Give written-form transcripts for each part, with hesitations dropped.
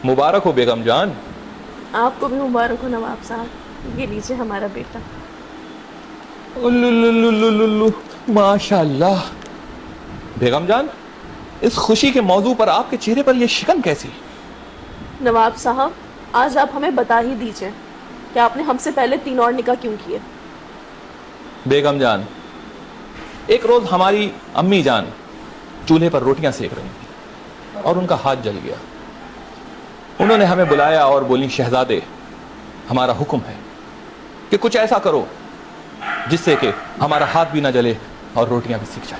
मुबारक हो बेगम जान। आपको भी मुबारक हो नवाब साहब, ये लीजिए हमारा बेटा। उल्लुल्लुल्लुल्लुल्लु, माशाअल्लाह। बेगम जान, इस खुशी के मौजू पर आपके चेहरे पर यह शिकन कैसी? नवाब साहब, आज आप हमें बता ही दीजिए कि आपने हमसे पहले 3 और निकाह क्यों किए। बेगम जान, एक रोज हमारी अम्मी जान चूल्हे पर रोटियां सेक रही थी और उनका हाथ जल गया। उन्होंने हमें बुलाया और बोली, शहजादे, हमारा हुक्म है कि कुछ ऐसा करो जिससे कि हमारा हाथ भी ना जले और रोटियां भी सीख जाए।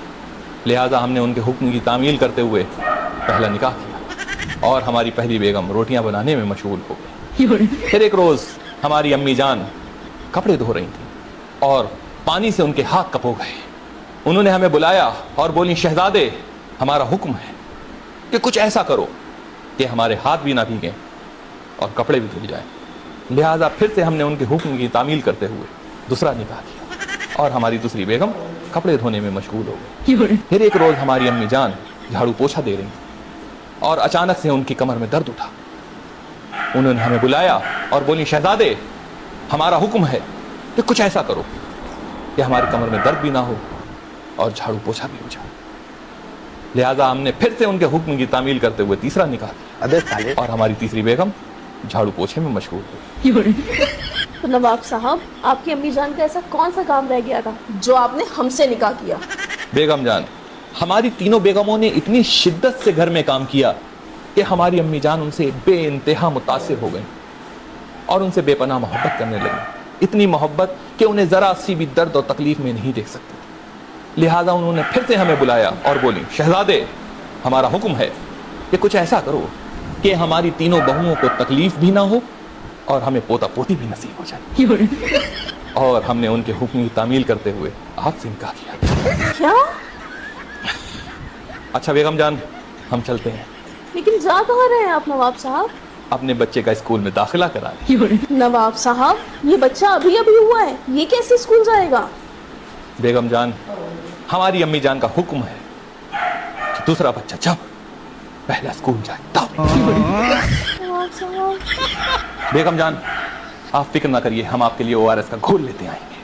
लिहाजा हमने उनके हुक्म की तामील करते हुए पहला निकाह किया और हमारी पहली बेगम रोटियां बनाने में मशगूल हो गई। फिर एक रोज हमारी अम्मी जान कपड़े धो रही थी और पानी से उनके हाथ कपो गए। उन्होंने हमें बुलाया और बोली, शहजादे, हमारा हुक्म है कि कुछ ऐसा करो कि हमारे हाथ भी ना भीगें और कपड़े भी धुल जाएं। लिहाजा फिर से हमने उनके हुक्म की तामील करते हुए दूसरा निकाह किया और हमारी दूसरी बेगम कपड़े धोने में मशगूल हो गई। फिर एक रोज हमारी अम्मी जान झाड़ू पोछा दे रही थी और अचानक से उनकी कमर में दर्द उठा। उन्होंने हमें बुलाया और बोली, शहजादे, हमारा हुक्म है कि कुछ ऐसा करो कि हमारी कमर में दर्द भी ना हो और झाड़ू पोछा भी हो जाए। लिहाजा हमने फिर से उनके हुक्म की तामील करते हुए तीसरा निकाह किया और हमारी तीसरी बेगम झाड़ू पोछे में मशगूल हुई। तो नवाब साहब, आपकी अम्मी जान का ऐसा कौन सा काम रह गया था जो आपने हमसे निकाह किया? बेगम जान, हमारी तीनों बेगमों ने इतनी शिद्दत से घर में काम किया कि हमारी अम्मी जान उनसे बेइंतहा मुतासिर हो गई और उनसे बेपनाह मोहब्बत करने लगी। इतनी मोहब्बत कि उन्हें जरा सी भी दर्द और तकलीफ में नहीं देख सकती। लिहाजा उन्होंने फिर से हमें बुलाया और बोली, शहजादे, हमारा हुक्म है कि कुछ ऐसा करो कि हमारी तीनों बहुओं को तकलीफ भी ना हो और हमें पोता पोती भी नसीब हो जाए। और हमने उनके हुक्म की तामील करते हुए आपसे निकाह किया। क्या? अच्छा बेगम जान, हम चलते हैं। लेकिन जा कहाँ रहे हैं आप नवाब साहब? अपने बच्चे का स्कूल में दाखिला करा रहे। नवाब साहब, ये बच्चा अभी अभी हुआ है, ये कैसे स्कूल जाएगा? बेगम जान, हमारी अम्मी जान का हुक्म है कि दूसरा बच्चा जब पहला स्कूल जाए तब। नवाब साहब, बेगम जान, आप फिक्र ना करिए, हम आपके लिए ORS का घोल लेते आएंगे।